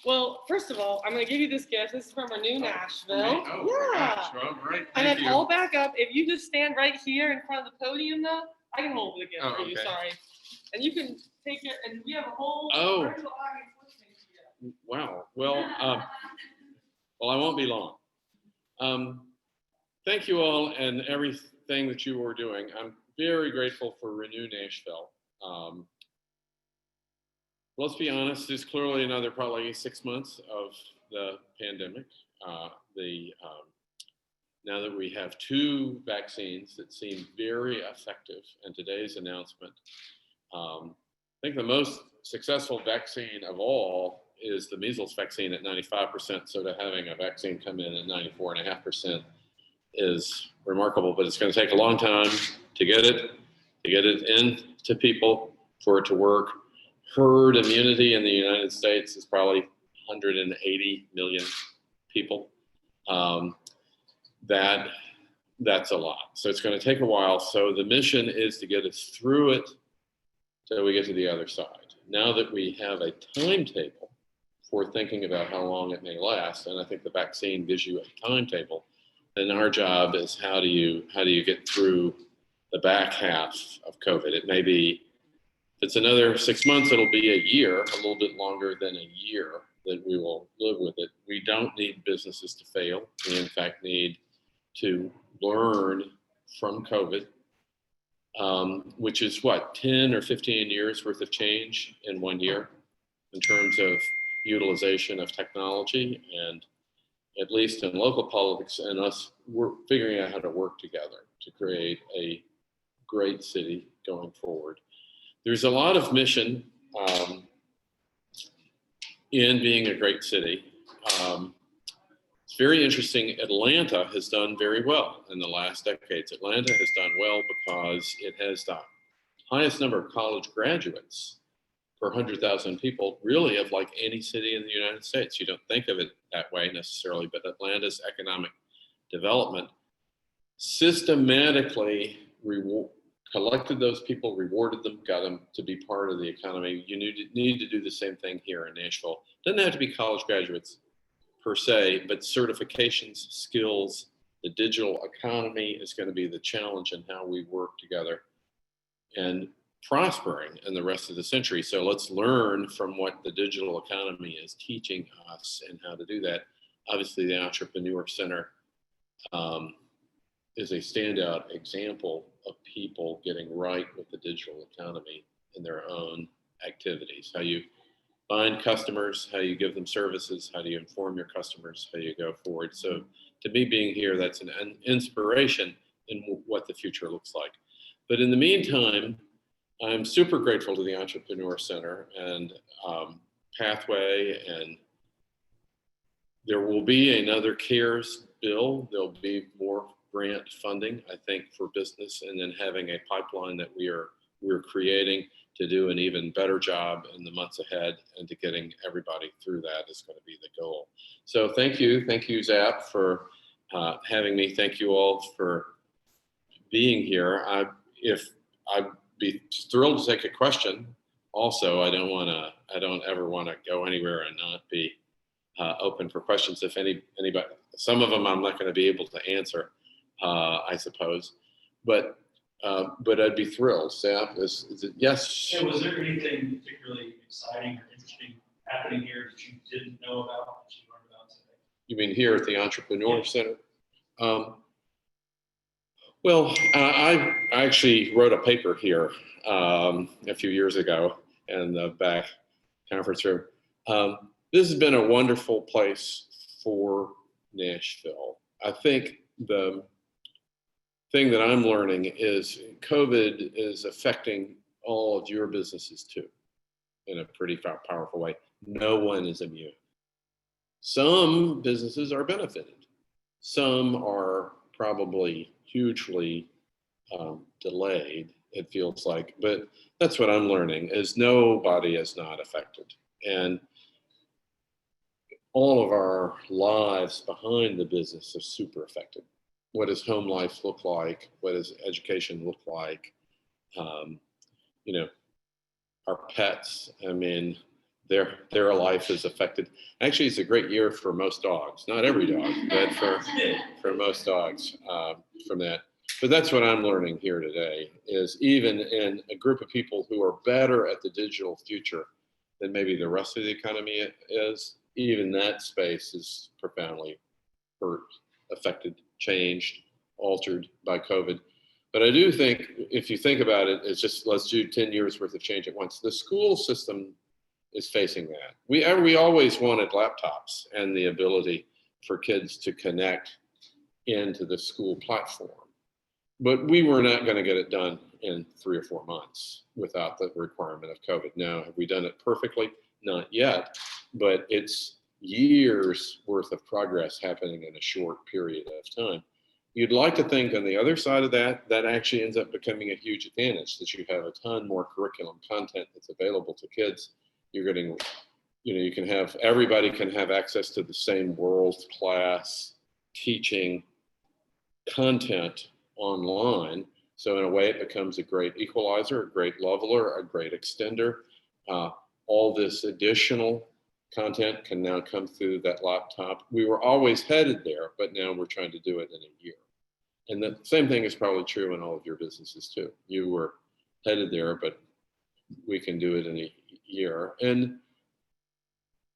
Well, first of all, I'm going to give you this gift. This is from Renew Nashville. Oh, yeah. gosh. Well, right. And Thank then you. I'll back up. If you just stand right here in front of the podium, though, I can hold the gift for you. Okay. Sorry. And you can take it, and we have a whole virtual audience listening to you. Wow. Well, I won't be long. Thank you all and everything that you are doing. I'm very grateful for Renew Nashville. Let's be honest, there's clearly another probably 6 months of the pandemic. Now that we have 2 vaccines that seem very effective, and today's announcement, I think the most successful vaccine of all is the measles vaccine at 95%. So to having a vaccine come in at 94.5% is remarkable, but it's going to take a long time to get it into people, for it to work. Herd immunity in the United States is probably 180 million people. That's a lot. So it's going to take a while. So the mission is to get us through it till we get to the other side. Now that we have a timetable for thinking about how long it may last, and I think the vaccine gives you a timetable, then our job is how do you get through the back half of COVID? It may be, if it's another 6 months, it'll be a year, a little bit longer than a year that we will live with it. We don't need businesses to fail. We in fact need to learn from COVID, which is what, 10 or 15 years worth of change in 1 year in terms of utilization of technology, and at least in local politics and us, we're figuring out how to work together to create a great city going forward. There's a lot of mission in being a great city. It's very interesting. Atlanta has done very well in the last decades. Atlanta has done well because it has the highest number of college graduates per 100,000 people, really, of like any city in the United States. You don't think of it that way necessarily, but Atlanta's economic development systematically collected those people, rewarded them, got them to be part of the economy. You need to do the same thing here in Nashville. Doesn't have to be college graduates per se, but certifications, skills. The digital economy is going to be the challenge in how we work together and prospering in the rest of the century. So let's learn from what the digital economy is teaching us and how to do that. Obviously, the Entrepreneur Center is a standout example of people getting right with the digital economy in their own activities. How you find customers, how you give them services, how do you inform your customers, how you go forward. So to me, being here, that's an inspiration in what the future looks like. But in the meantime, I'm super grateful to the Entrepreneur Center and Pathway, and there will be another CARES bill. There'll be more grant funding, I think, for business, and then having a pipeline that we're creating to do an even better job in the months ahead, and to getting everybody through that is going to be the goal. So thank you, Zap, for having me. Thank you all for being here. I'd be thrilled to take a question. Also, I don't ever want to go anywhere and not be open for questions. If anybody, some of them I'm not going to be able to answer, I suppose, but I'd be thrilled. Sam, is it, yes? Yeah, was there anything particularly exciting or interesting happening here that you didn't know about, that you learned about today? You mean here at the Entrepreneur Center? Well, I actually wrote a paper here a few years ago in the back conference room. This has been a wonderful place for Nashville. I think the thing that I'm learning is COVID is affecting all of your businesses too, in a pretty powerful way. No one is immune. Some businesses are benefited. Some are probably hugely delayed, it feels like. But that's what I'm learning, is nobody is not affected. And all of our lives behind the business are super affected. What does home life look like? What does education look like? Our pets, I mean, their life is affected. Actually, it's a great year for most dogs, not every dog, but for most dogs from that. But that's what I'm learning here today is even in a group of people who are better at the digital future than maybe the rest of the economy is, even that space is profoundly hurt, affected, changed, altered by COVID. But I do think, if you think about it, it's just, let's do 10 years worth of change at once. The school system is facing that. We always wanted laptops and the ability for kids to connect into the school platform. But we were not going to get it done in 3 or 4 months without the requirement of COVID. Now, have we done it perfectly? Not yet, but it's years worth of progress happening in a short period of time. You'd like to think on the other side of that, that actually ends up becoming a huge advantage, that you have a ton more curriculum content that's available to kids. You're getting, you can have, everybody can have access to the same world-class teaching content online. So in a way, it becomes a great equalizer, a great leveler, a great extender. All this additional content can now come through that laptop. We were always headed there, but now we're trying to do it in a year. And the same thing is probably true in all of your businesses too. You were headed there, but we can do it in a year. And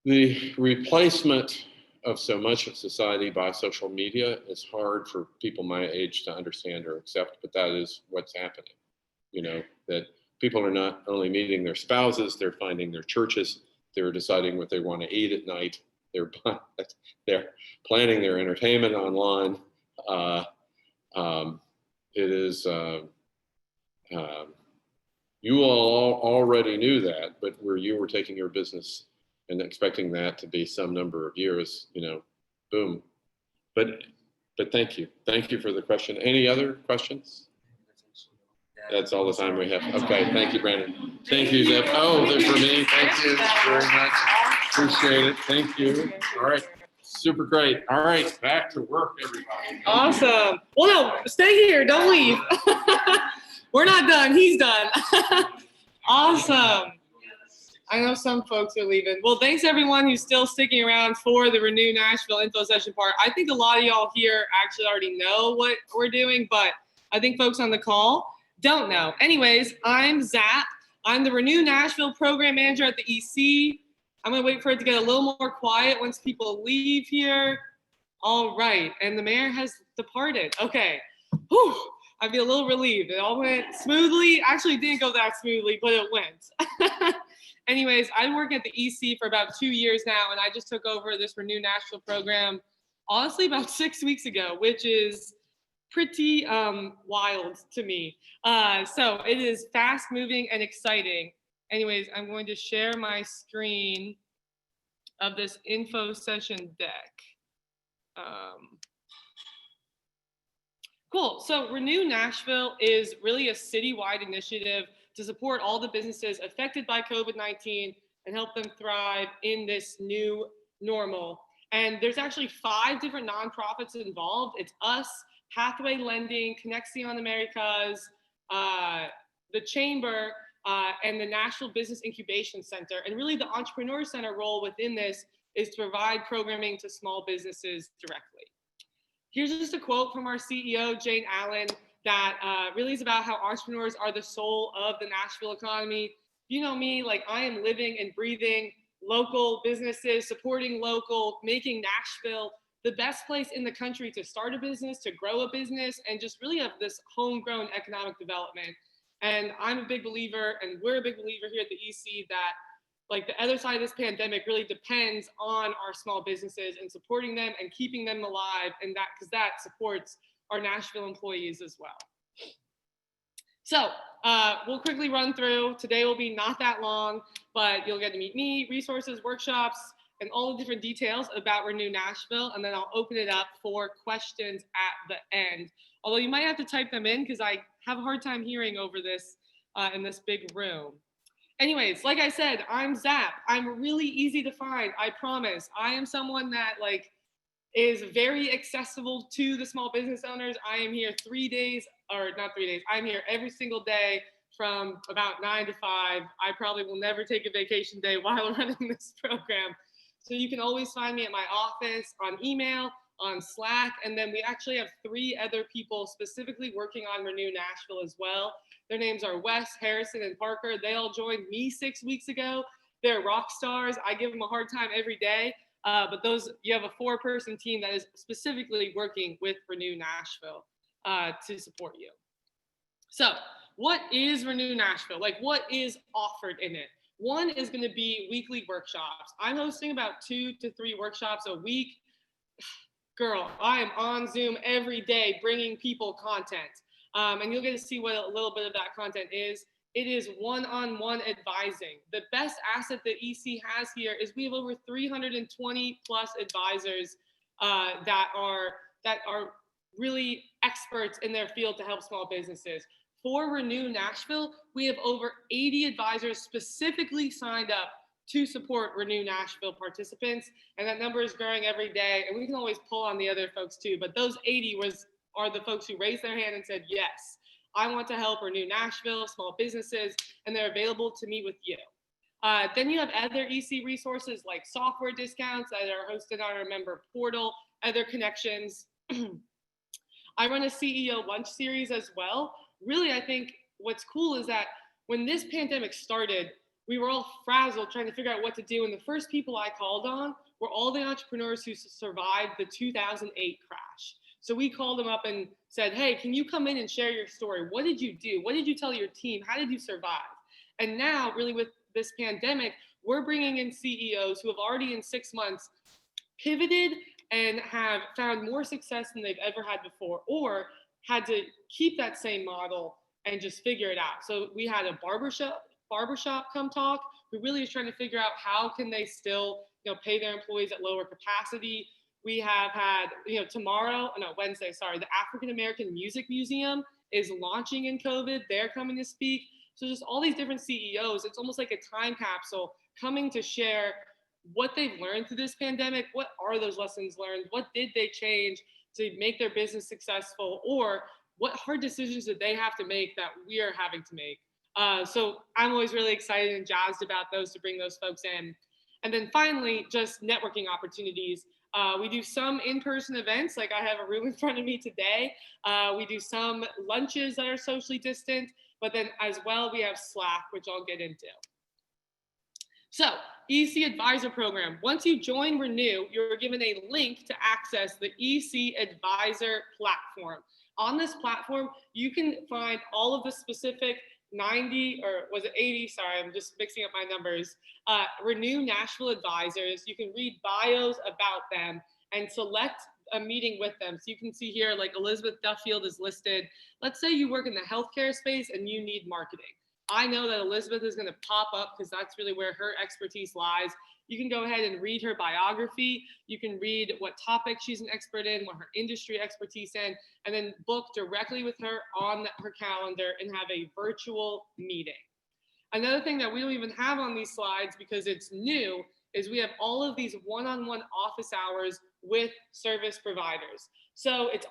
the replacement of so much of society by social media is hard for people my age to understand or accept, but that is what's happening. That people are not only meeting their spouses, they're finding their churches, they're deciding what they want to eat at night, they're planning their entertainment online. It is, you all already knew that, but where you were taking your business and expecting that to be some number of years, boom. But thank you. Thank you for the question. Any other questions? That's all the time we have. Okay, thank you, Brandon. Thank you, Zeb. Oh, they're for me. Thank you very much. Appreciate it. Thank you. All right. Super great. All right, back to work, everybody. Awesome. Well, no, stay here. Don't leave. We're not done. He's done. Awesome. I know some folks are leaving. Well, thanks everyone who's still sticking around for the Renew Nashville info session part. I think a lot of y'all here actually already know what we're doing, but I think folks on the call don't know. Anyways, I'm Zap. I'm the Renew Nashville program manager at the EC. I'm gonna wait for it to get a little more quiet once people leave here. All right, and the mayor has departed. Okay, whew, I feel a little relieved. It all went smoothly. Actually, it didn't go that smoothly, but it went. Anyways, I work at the EC for about 2 years now, and I just took over this Renew Nashville program, honestly, about 6 weeks ago, which is pretty wild to me. So it is fast moving and exciting. Anyways, I'm going to share my screen of this info session deck. Cool. So Renew Nashville is really a citywide initiative to support all the businesses affected by COVID-19 and help them thrive in this new normal. And there's actually 5 different nonprofits involved. It's us, Pathway Lending, Conexion Americas, the Chamber, and the Nashville Business Incubation Center. And really the Entrepreneur Center role within this is to provide programming to small businesses directly. Here's just a quote from our CEO, Jane Allen, that really is about how entrepreneurs are the soul of the Nashville economy. You know me, like I am living and breathing local businesses, supporting local, making Nashville the best place in the country to start a business, to grow a business, and just really have this homegrown economic development. And I'm a big believer, and we're a big believer here at the EC, that like the other side of this pandemic really depends on our small businesses and supporting them and keeping them alive, and that because that supports our Nashville employees as well. So we'll quickly run through. Today will be not that long, but you'll get to meet me, resources, workshops, and all the different details about Renew Nashville, and then I'll open it up for questions at the end. Although you might have to type them in because I have a hard time hearing over this in this big room. Anyways, like I said, I'm Zap. I'm really easy to find, I promise. I am someone that is very accessible to the small business owners. I am here 3 days, or not 3 days, I'm here every single day from about 9 to 5. I probably will never take a vacation day while running this program. So you can always find me at my office, on email, on Slack, and then we actually have 3 other people specifically working on Renew Nashville as well. Their names are Wes, Harrison, and Parker. They all joined me 6 weeks ago. They're rock stars. I give them a hard time every day. But you have a 4-person team that is specifically working with Renew Nashville to support you. So what is Renew Nashville? Like, what is offered in it? One is going to be weekly workshops. I'm hosting about 2 to 3 workshops a week. Girl, I am on Zoom every day bringing people content. And you'll get to see what a little bit of that content is. It is one-on-one advising. The best asset that EC has here is we have over 320 plus advisors that are really experts in their field to help small businesses. For Renew Nashville, we have over 80 advisors specifically signed up to support Renew Nashville participants, and that number is growing every day. And we can always pull on the other folks too, but those 80 are the folks who raised their hand and said, yes, I want to help Renew Nashville, small businesses, and they're available to meet with you. Then you have other EC resources like software discounts that are hosted on our member portal, other connections. I run a CEO lunch series as well. Really, I think what's cool is that when this pandemic started, we were all frazzled trying to figure out what to do. And the first people I called on were all the entrepreneurs who survived the 2008 crash. So we called them up and said, hey, can you come in and share your story? What did you do? What did you tell your team? How did you survive? And now, really, with this pandemic, we're bringing in CEOs who have already in 6 months pivoted and have found more success than they've ever had before, or had to keep that same model and just figure it out. So we had a barbershop come talk, who really is trying to figure out how can they still pay their employees at lower capacity. We have had, Wednesday, the African American Music Museum is launching in COVID. They're coming to speak. So just all these different CEOs, it's almost like a time capsule coming to share what they've learned through this pandemic. What are those lessons learned? What did they change to make their business successful? Or what hard decisions did they have to make that we are having to make? So I'm always really excited and jazzed about those to bring those folks in. And then finally, just networking opportunities. We do some in-person events, like I have a room in front of me today. We do some lunches that are socially distant, but then as well, we have Slack, which I'll get into. So, EC Advisor Program. Once you join Renew, you're given a link to access the EC Advisor platform. On this platform, you can find all of the specific 90, or was it 80? Sorry, I'm just mixing up my numbers. Renew Nashville advisors. You can read bios about them and select a meeting with them. So you can see here, like Elizabeth Duffield is listed. Let's say you work in the healthcare space and you need marketing. I know that Elizabeth is going to pop up because that's really where her expertise lies. You can go ahead and read her biography. You can read what topic she's an expert in, what her industry expertise in, and then book directly with her on her calendar and have a virtual meeting. Another thing that we don't even have on these slides because it's new is we have all of these one-on-one office hours with service providers. So it's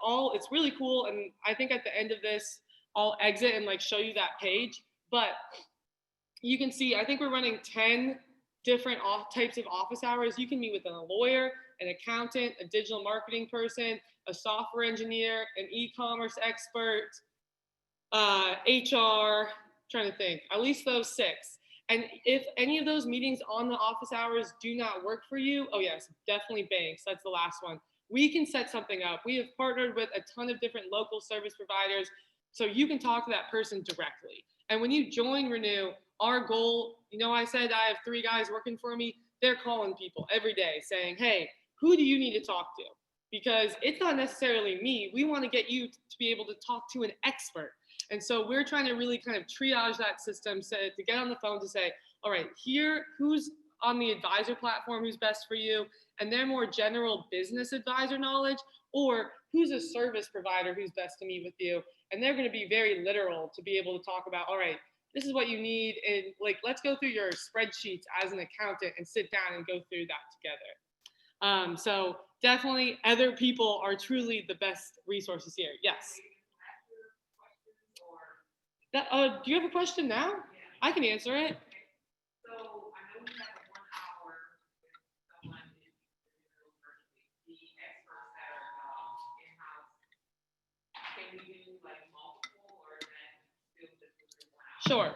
really cool. And I think at the end of this, I'll exit and show you that page. But you can see, I think we're running 10 different types of office hours. You can meet with a lawyer, an accountant, a digital marketing person, a software engineer, an e-commerce expert, HR, trying to think, at least those 6. And if any of those meetings on the office hours do not work for you, oh yes, definitely banks, that's the last one. We can set something up. We have partnered with a ton of different local service providers, so you can talk to that person directly. And when you join Renew, our goal, I said I have 3 guys working for me. They're calling people every day saying, hey, who do you need to talk to? Because it's not necessarily me. We want to get you to be able to talk to an expert. And so we're trying to really kind of triage that system to get on the phone to say, all right, here, who's on the advisor platform, who's best for you, and their more general business advisor knowledge, or who's a service provider who's best to meet with you. And they're going to be very literal to be able to talk about, all right, this is what you need. And let's go through your spreadsheets as an accountant and sit down and go through that together. So definitely other people are truly the best resources here. Yes. Do you have a question now? I can answer it. So I know we have a 1 hour with someone the experts that are in-house. Can we do like multiple or is that still just within 1 hour? Sure.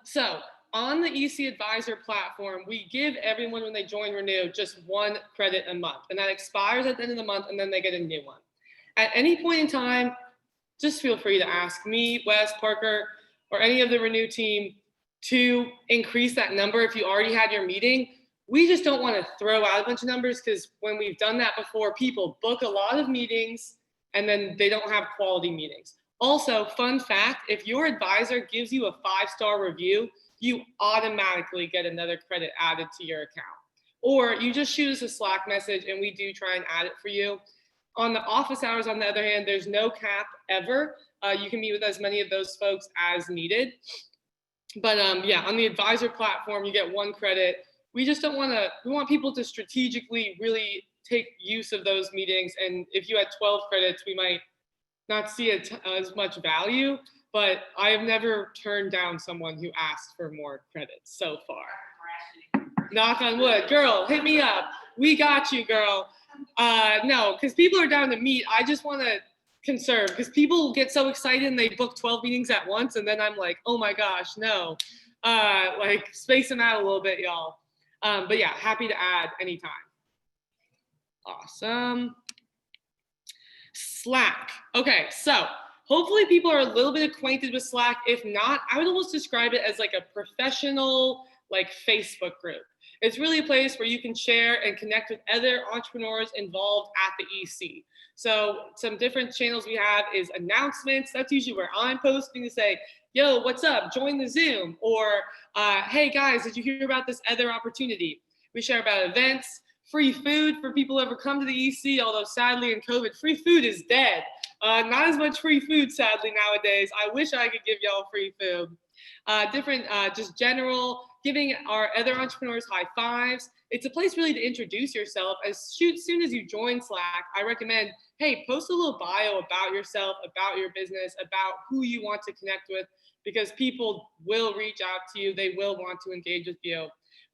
So on the EC Advisor platform, we give everyone when they join Renew just 1 credit a month, and that expires at the end of the month, and then they get a new one. At any point in time, just feel free to ask me, Wes, Parker, or any of the Renew team to increase that number if you already had your meeting. We just don't want to throw out a bunch of numbers because when we've done that before, people book a lot of meetings and then they don't have quality meetings. Also, fun fact, if your advisor gives you a 5-star review, you automatically get another credit added to your account. Or you just shoot us a Slack message and we do try and add it for you. On the office hours, on the other hand, there's no cap ever. You can meet with as many of those folks as needed. But yeah, on the advisor platform, you get 1 credit. We just don't want to, we want people to strategically really take use of those meetings. And if you had 12 credits, we might not see as much value, but I have never turned down someone who asked for more credits so far. Knock on wood. Girl, hit me up. We got you, girl. No, because people are down to meet. I just want to conserve because people get so excited and they book 12 meetings at once. And then I'm like, oh my gosh, no. Like space them out a little bit, y'all. But yeah, happy to add anytime. Awesome. Slack. Okay, so hopefully people are a little bit acquainted with Slack. If not, I would almost describe it as like a professional like Facebook group. It's really a place where you can share and connect with other entrepreneurs involved at the EC. So some different channels we have is announcements. That's usually where I'm posting to say, yo, what's up? Join the Zoom. Or, hey guys, did you hear about this other opportunity? We share about events, free food for people who ever come to the EC, although sadly in COVID, free food is dead. Not as much free food, sadly, nowadays. I wish I could give y'all free food. Just general, giving our other entrepreneurs high fives. It's a place really to introduce yourself. As soon as you join Slack, I recommend, hey, post a little bio about yourself, about your business, about who you want to connect with, because people will reach out to you. They will want to engage with you.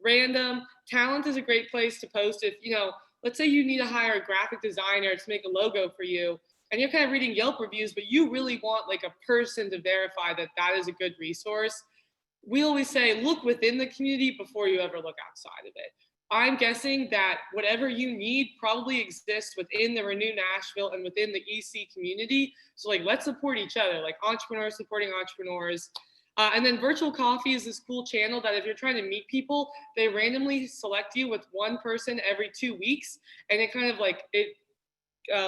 Random talent is a great place to post. If, let's say you need to hire a graphic designer to make a logo for you, and you're kind of reading Yelp reviews, but you really want like a person to verify that that is a good resource. We always say, look within the community before you ever look outside of it. I'm guessing that whatever you need probably exists within the Renew Nashville and within the EC community. So like, let's support each other, like entrepreneurs supporting entrepreneurs. And then Virtual Coffee is this cool channel that if you're trying to meet people, they randomly select you with 1 person every 2 weeks. And it kind of like, it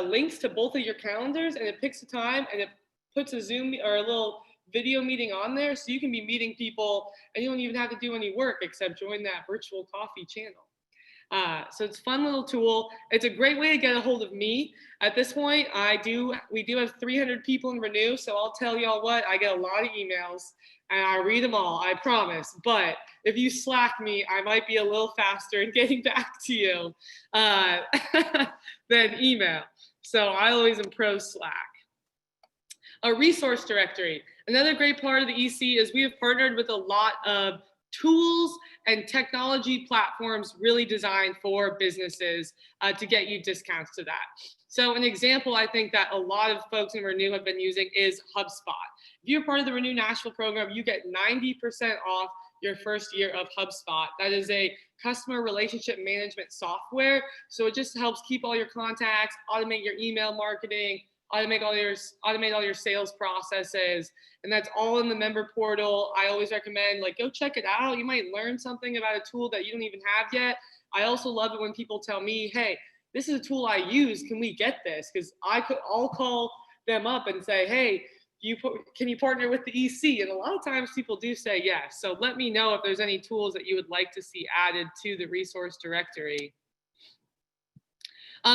links to both of your calendars and it picks a time and it puts a Zoom or a little video meeting on there. So you can be meeting people and you don't even have to do any work except join that Virtual Coffee channel. So it's a fun little tool. It's a great way to get a hold of me. At this point, we do have 300 people in Renew. So I'll tell y'all what, I get a lot of emails and I read them all, I promise. But if you Slack me, I might be a little faster in getting back to you than email. So I always am pro Slack. A resource directory. Another great part of the EC is we have partnered with a lot of tools and technology platforms really designed for businesses to get you discounts to that. So an example I think that a lot of folks in Renew have been using is HubSpot. If you're part of the Renew Nashville program, you get 90% off your first year of HubSpot. That is a customer relationship management software. So it just helps keep all your contacts, automate your email marketing, automate all your sales processes, and that's all in the member portal. I always recommend go check it out. You might learn something about a tool that you don't even have yet. I also love it when people tell me, hey, this is a tool I use. Can we get this? Because I'll call them up and say, hey, can you partner with the EC? And a lot of times people do say yes. So let me know if there's any tools that you would like to see added to the resource directory.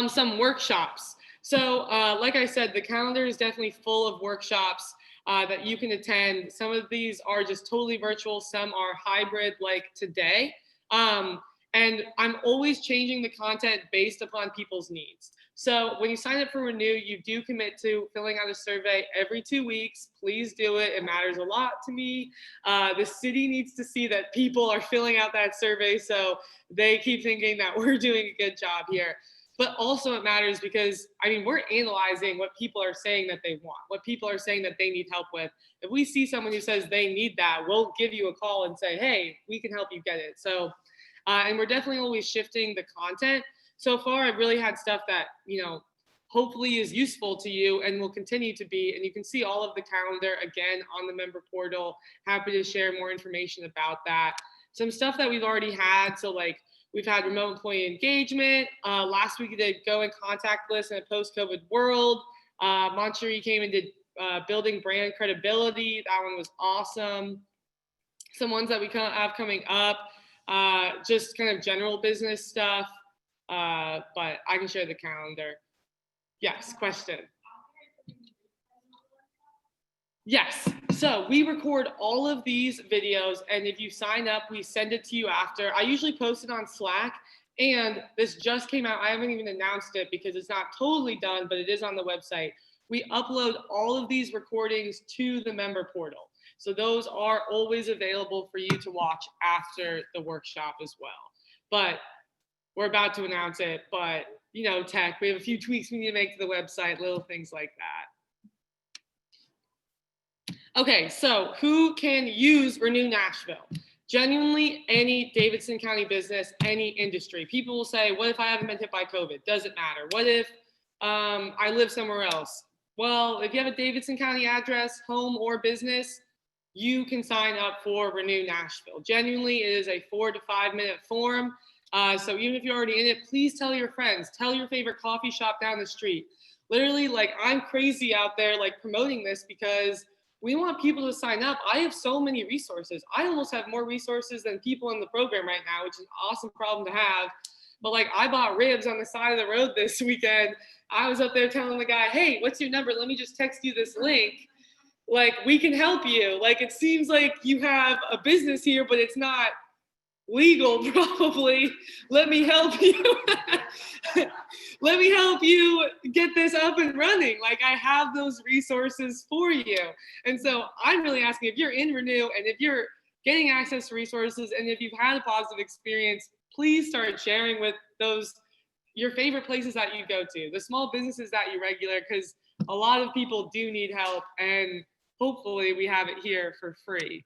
Some workshops. So like I said, the calendar is definitely full of workshops that you can attend. Some of these are just totally virtual. Some are hybrid like today. And I'm always changing the content based upon people's needs. So when you sign up for Renew, you do commit to filling out a survey every 2 weeks. Please do it. It matters a lot to me. The city needs to see that people are filling out that survey so they keep thinking that we're doing a good job here. But also it matters because, I mean, we're analyzing what people are saying that they want, what people are saying that they need help with. If we see someone who says they need that, we'll give you a call and say, hey, we can help you get it. So, and we're definitely always shifting the content. So far, I've really had stuff that, hopefully is useful to you and will continue to be. And you can see all of the calendar again on the member portal. Happy to share more information about that. Some stuff that we've already had. So like, we've had remote employee engagement. Last week we did go in contactless in a post-COVID world. Monterey came and did building brand credibility. That one was awesome. Some ones that we have coming up, just kind of general business stuff. But I can share the calendar. Yes, question. Yes, so we record all of these videos, and if you sign up, we send it to you after. I usually post it on Slack, and this just came out. I haven't even announced it because it's not totally done, but it is on the website. We upload all of these recordings to the member portal. So those are always available for you to watch after the workshop as well. But we're about to announce it, but tech, we have a few tweaks we need to make to the website, little things like that. Okay, so who can use Renew Nashville? Genuinely any Davidson County business, any industry. People will say, what if I haven't been hit by COVID? Does it matter? What if I live somewhere else? Well, if you have a Davidson County address, home or business, you can sign up for Renew Nashville. Genuinely, it is a 4 to 5 minute form. So even if you're already in it, please tell your friends, tell your favorite coffee shop down the street. Literally, like, I'm crazy out there, like, promoting this because we want people to sign up. I have so many resources. I almost have more resources than people in the program right now, which is an awesome problem to have. But like, I bought ribs on the side of the road this weekend. I was up there telling the guy, hey, what's your number? Let me just text you this link. Like, we can help you. Like, it seems like you have a business here, but it's not legal probably. Let me help you. Let me help you get this up and running. Like, I have those resources for you. And so I'm really asking, if you're in Renew and if you're getting access to resources and if you've had a positive experience, please start sharing with your favorite places that you go to, the small businesses that you regular, because a lot of people do need help, and hopefully we have it here for free.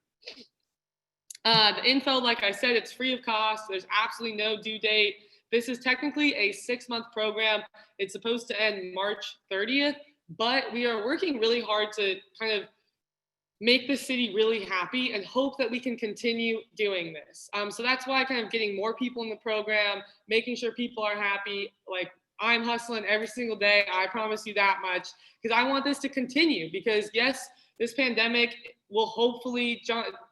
The info, like I said, it's free of cost. There's absolutely no due date. This is technically a 6-month program. It's supposed to end March 30th, but we are working really hard to kind of make the city really happy and hope that we can continue doing this. So that's why kind of getting more people in the program, making sure people are happy. Like, I'm hustling every single day. I promise you that much, because I want this to continue, because yes, this pandemic will hopefully,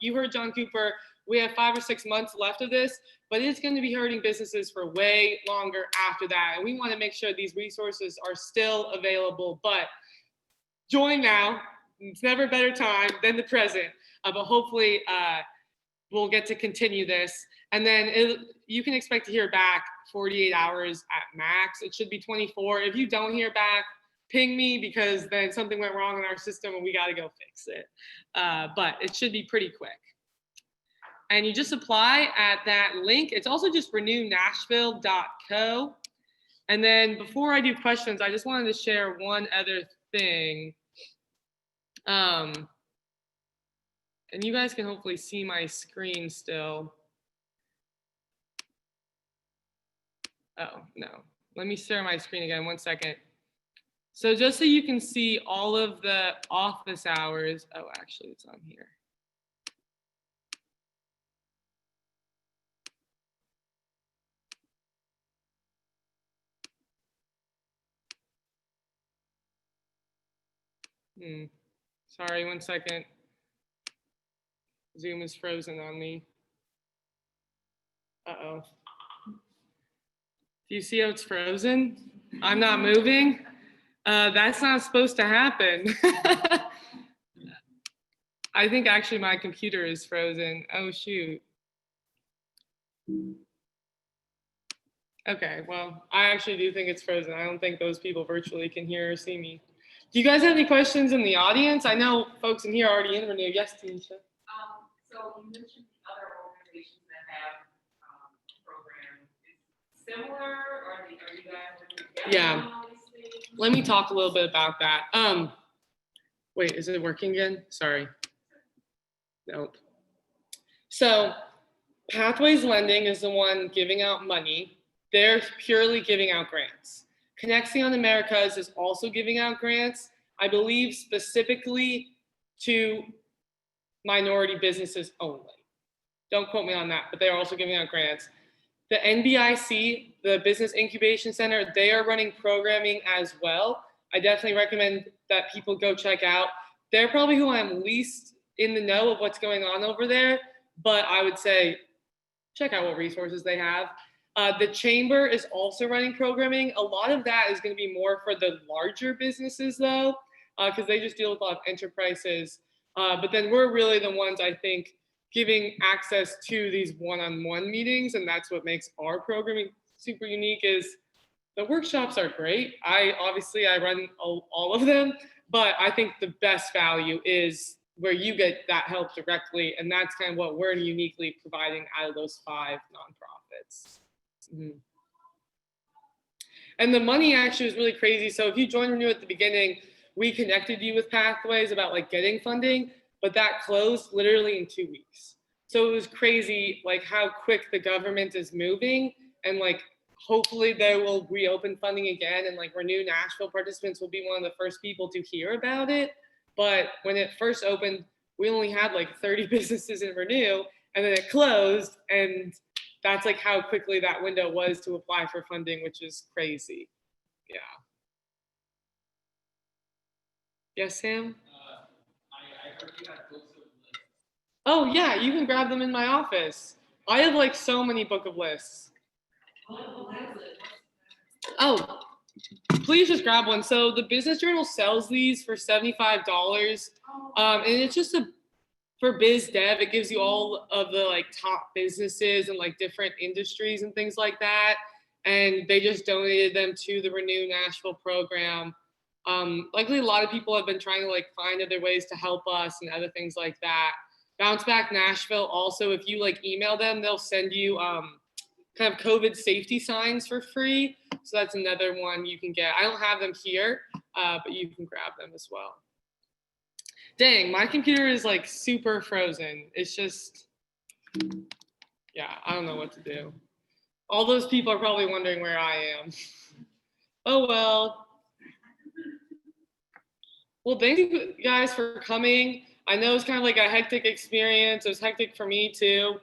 you heard John Cooper, we have 5 or 6 months left of this, but it's going to be hurting businesses for way longer after that. And we want to make sure these resources are still available, but join now. It's never a better time than the present, but hopefully we'll get to continue this. And then you can expect to hear back 48 hours at max. It should be 24. If you don't hear back, ping me, because then something went wrong in our system and we got to go fix it. But it should be pretty quick. And you just apply at that link. It's also just renewnashville.co. And then before I do questions, I just wanted to share one other thing. And you guys can hopefully see my screen still. Oh, no. Let me share my screen again, 1 second. So just so you can see all of the office hours. Oh, actually, it's on here. Sorry, 1 second. Zoom is frozen on me. Uh-oh. Do you see how it's frozen? I'm not moving? That's not supposed to happen. I think actually my computer is frozen. Oh, shoot. Okay, well, I actually do think it's frozen. I don't think those people virtually can hear or see me. Do you guys have any questions in the audience? I know folks in here are already in Renew. Yes, Tanisha. So you mentioned other organizations that have, programs. Is similar, or are you guys working together Yeah. on all these things? Let me talk a little bit about that. Wait, is it working again? Sorry. Nope. So Pathways Lending is the one giving out money. They're purely giving out grants. Connecting on Americas is also giving out grants, I believe specifically to minority businesses only. Don't quote me on that, but they're also giving out grants. The NBIC, the Business Incubation Center, they are running programming as well. I definitely recommend that people go check out. They're probably who I'm least in the know of what's going on over there, but I would say check out what resources they have. The chamber is also running programming. A lot of that is going to be more for the larger businesses though, because they just deal with a lot of enterprises. But then we're really the ones, I think, giving access to these one-on-one meetings, and that's what makes our programming super unique. Is the workshops are great. I run all of them, but I think the best value is where you get that help directly, and that's kind of what we're uniquely providing out of those 5 nonprofits. Mm-hmm. And the money actually is really crazy. So if you joined Renew at the beginning, we connected you with Pathways about like getting funding, but that closed literally in 2 weeks. So it was crazy, like how quick the government is moving, and like hopefully they will reopen funding again, and like Renew Nashville participants will be one of the first people to hear about it. But when it first opened, we only had like 30 businesses in Renew, and then it closed, and that's like how quickly that window was to apply for funding, which is crazy. Yeah. Yes, Sam? I heard you had books of lists. Oh yeah, you can grab them in my office. I have like so many book of lists. Oh, please just grab one. So the Business Journal sells these for $75. And it's just for biz dev, it gives you all of the like top businesses and like different industries and things like that. And they just donated them to the Renew Nashville program. Likely a lot of people have been trying to like find other ways to help us and other things like that. Bounce Back Nashville also, if you like email them, they'll send you kind of COVID safety signs for free. So that's another one you can get. I don't have them here, but you can grab them as well. Dang, my computer is like super frozen. It's just, yeah, I don't know what to do. All those people are probably wondering where I am. Oh, well. Well, thank you guys for coming. I know it's kind of like a hectic experience. It was hectic for me too.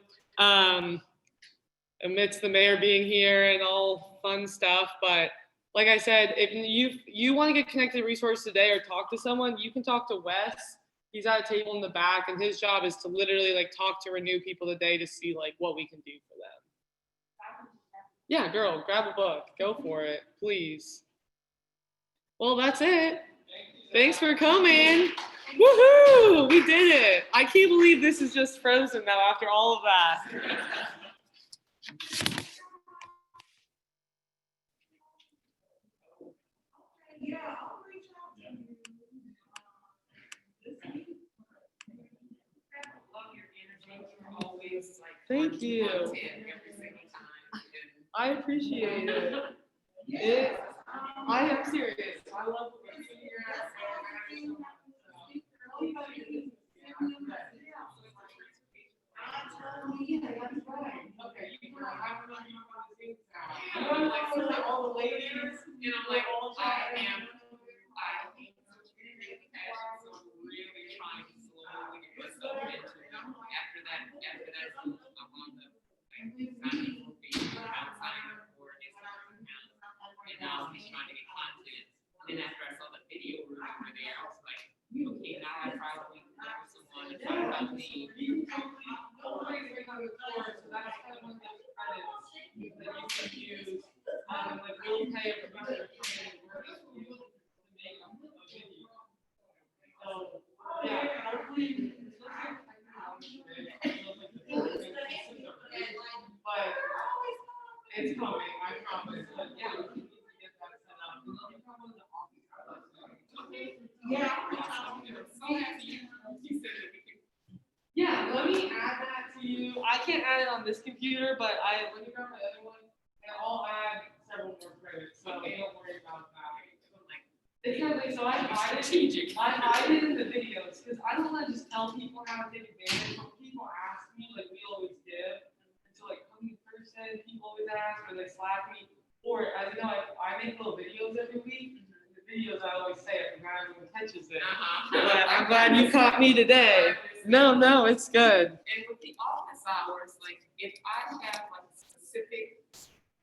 Amidst the mayor being here and all fun stuff. But like I said, if you want to get connected to resource today or talk to someone, you can talk to Wes. He's at a table in the back, and his job is to literally like talk to Renew people today to see like what we can do for them. Yeah, girl, grab a book. Go for it, please. Well, that's it. Thanks for coming. Woohoo! We did it. I can't believe this is just frozen now after all of that. Yeah, I'll reach out to you. I love your energy. You're always like. Thank you. Every single time. I appreciate it. I am serious. I love the Okay, you can have them on the things now. Like all the ladies, And I'm like, I am such a creative passion, so I'm really trying to slowly get myself into them. After that, I'm on the signing for being outside for Instagram account. And now I'm just trying to get content. And after I saw the video room over there, I was like, okay, now I probably work with someone to try to help me. always become the core, so that's kind of one of those credits that you can use, like really pay a producer to come in and work with you to make a video. So, yeah, hopefully, but It's coming, I promise. But yeah, we need to get that set up. Let me come in the office. Yeah. So happy you said that we can. Yeah, let me add that to you. I can't add it on this computer, but let me grab my other one, and I'll add several more credits, so don't worry about that. It's kind of, so I hide it in the videos, because I don't want to just tell people how to take advantage. When people ask me, like we always give, and so like coming in person, people always ask, or they slap me, or as you know, I make little videos every week. The videos I always say, if the guy even catches it. But I'm glad you caught me today. No, it's good. And with the office hours, like if I have like a specific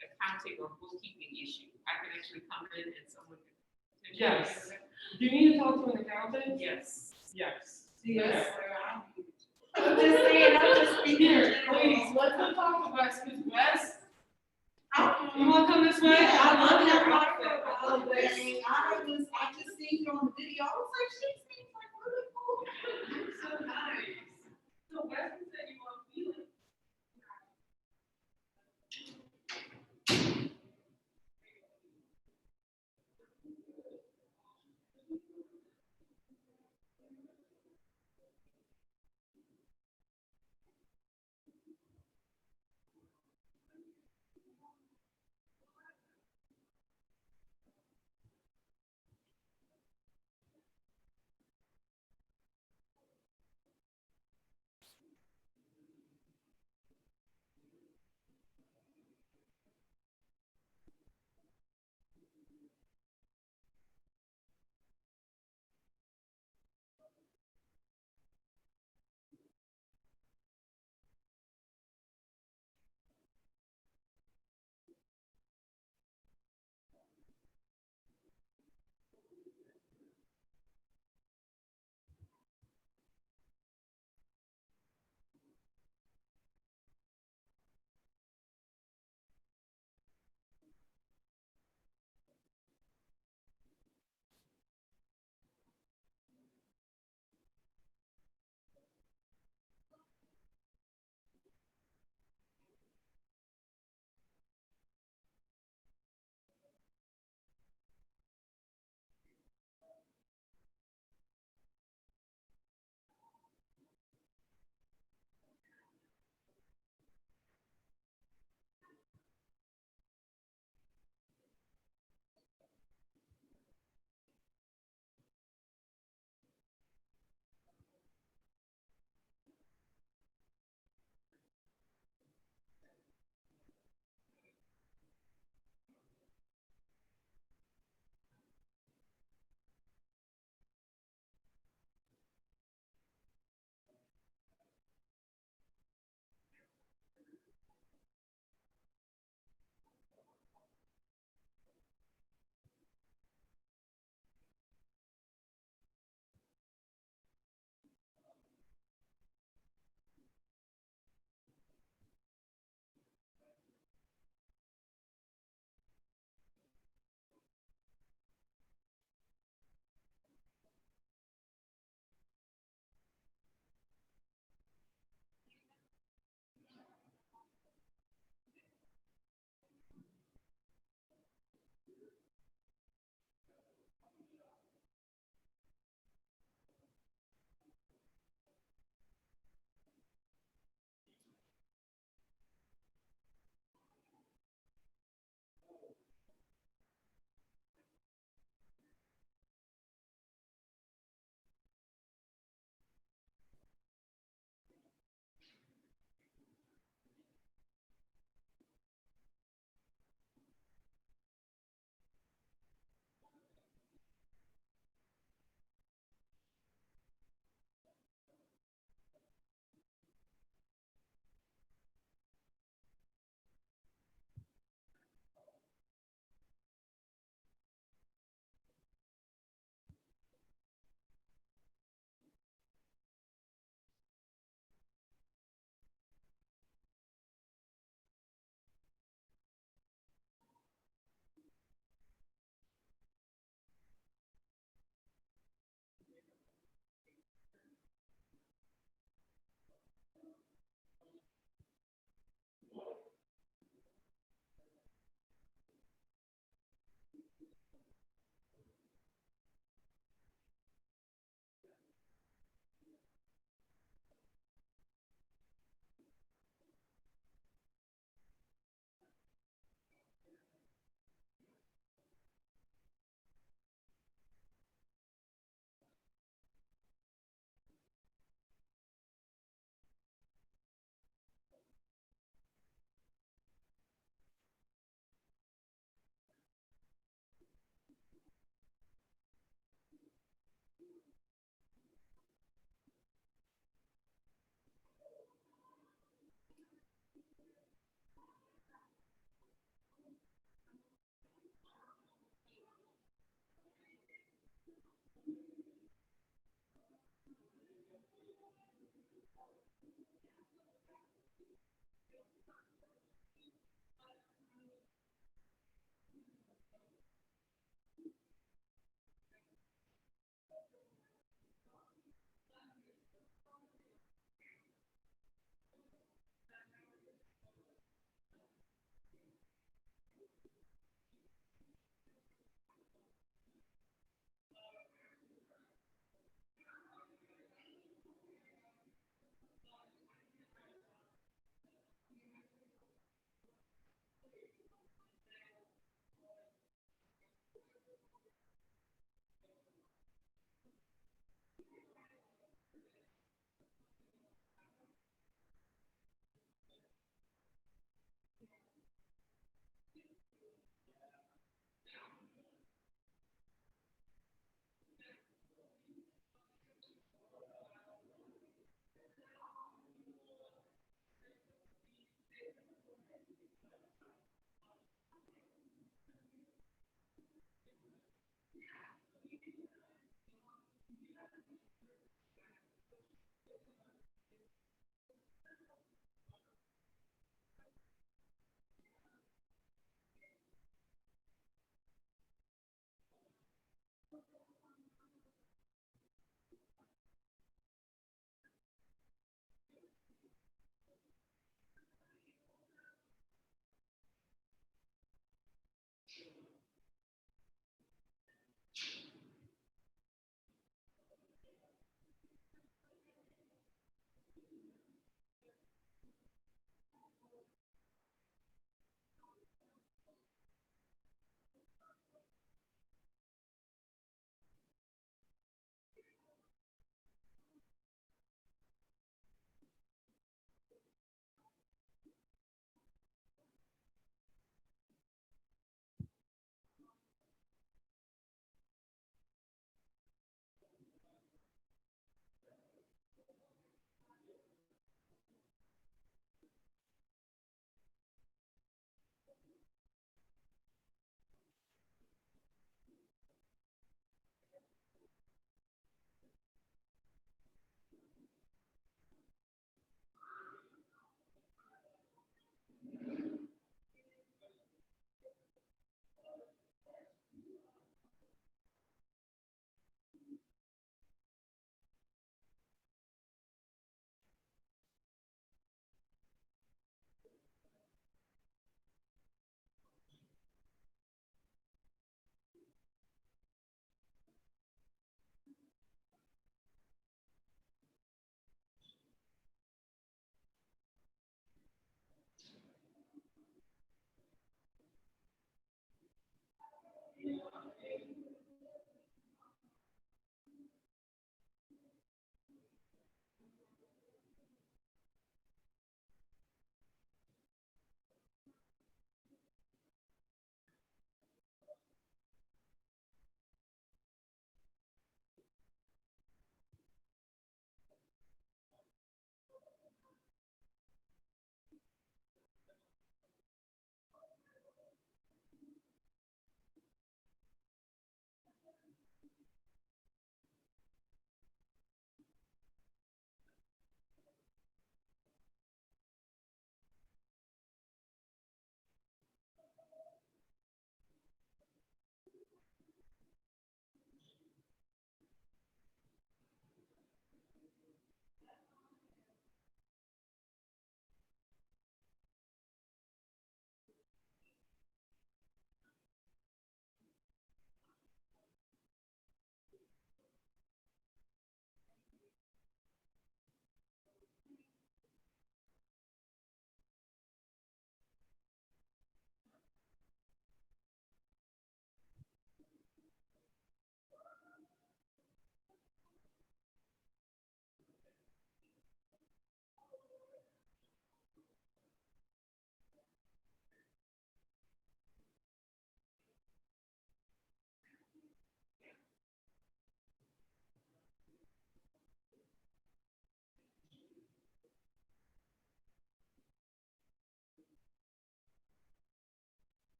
accounting or bookkeeping issue, I can actually come in and someone can. Yes. Do you need to talk to an accountant? Yes. Yes. Yes. I'm just saying, I'm just speaking. Here, please, let's go talk to Wes, because Wes, I you wanna come this way? Yeah, I love your that outfit. microphone, but I just seen you on the video, I was like, she seems like really cool. You're so nice. So Wes said you want to feel it.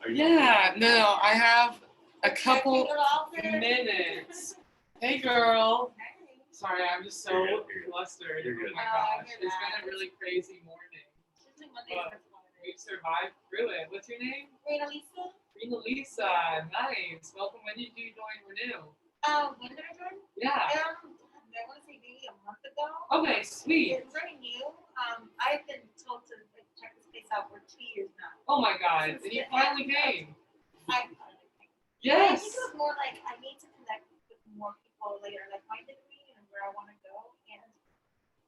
Yeah, no, I have a couple minutes. Hey, girl. Sorry, I'm just so flustered. You're good. Oh my gosh, it's been a really crazy morning. But we survived through it. What's your name? Rena Lisa? Rena Lisa. Nice. Welcome. When did you join Renew? When did I join? Yeah. I want to say maybe a month ago. Okay, sweet. It's very new. I've been told to check this place out for 2 years now. Oh my God. And you finally came. I finally came. Yes. I think it was more like I need to connect with more people later, like minded me and where I want to go and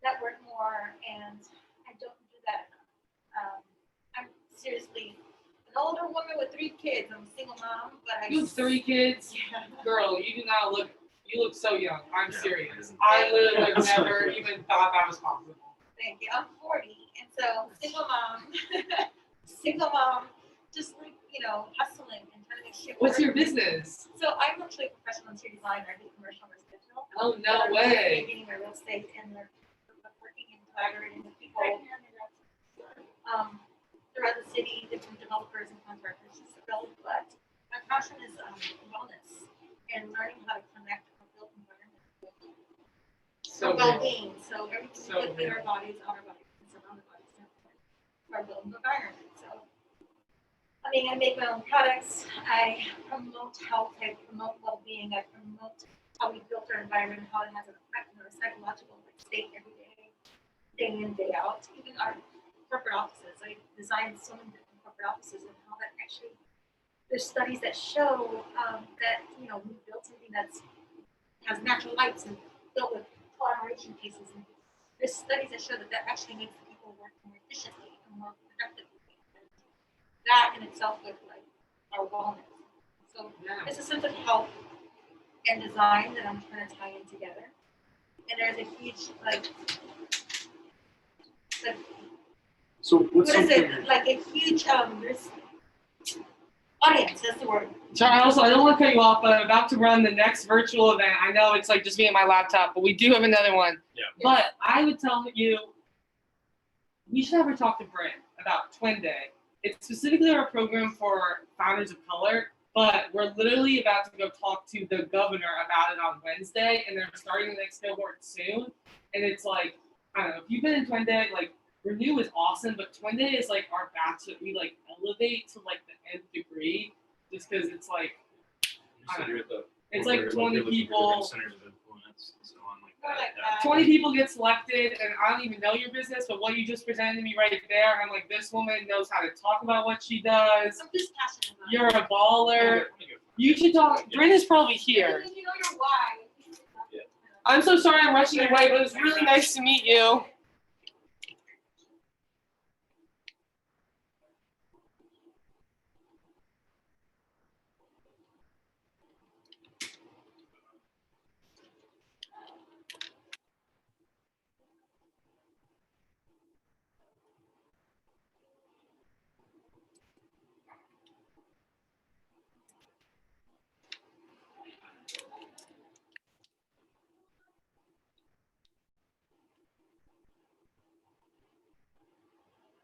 network more. And I don't do that enough. I'm seriously an older woman with 3 kids. I'm a single mom, but You have 3 kids? Yeah. Girl, you do not look, you look so young. I'm serious. I literally would have never even thought that was possible. Thank you. I'm 40, and so single mom, just like, hustling and trying to make shit What's work. your business? So I'm actually a professional interior designer. I do commercial and residential. Oh, no I'm way. Getting my real estate and working and collaborating with people throughout the city, different developers and contractors. But my passion is wellness and learning how to connect a built environment with So well-being. So everything So we put in our bodies, outer bodies, and surrounding bodies, our built environment. So I make my own products. I promote health. I promote well-being. I promote how we build our environment, how it has an effect on our psychological state every day in, day out. Even our corporate offices. I designed so many different corporate offices and how that actually. There's studies that show that we built something has natural lights and built with collaboration pieces. And there's studies that show that actually makes the people work more efficiently and more productively. That in itself with our wellness. So it's a sense of health and design that I'm trying to tie in together. And there's a huge So what's what is something? it? Like a huge there's audience, that's the word. Charles, I don't want to cut you off, but I'm about to run the next virtual event. I know it's like just me and my laptop, but we do have another one. Yeah. But I would tell you, we should have her talk to Brent about Twin Day. It's specifically our program for founders of color, but we're literally about to go talk to the governor about it on Wednesday, and they're starting the next cohort soon. And it's like, I don't know, if you've been in Twin Day, Renew is awesome, but Twin Day is our batch that we elevate to the nth degree, just because it's it's 20 people. Centers of influence and so on like More that. like Yeah. that. 20 people get selected, and I don't even know your business, but what you just presented to me right there, I'm like, this woman knows how to talk about what she does. I'm just passionate about You're a baller. You should talk. Brent is probably here. You know your why. I'm so sorry I'm rushing away, but it was really nice to meet you.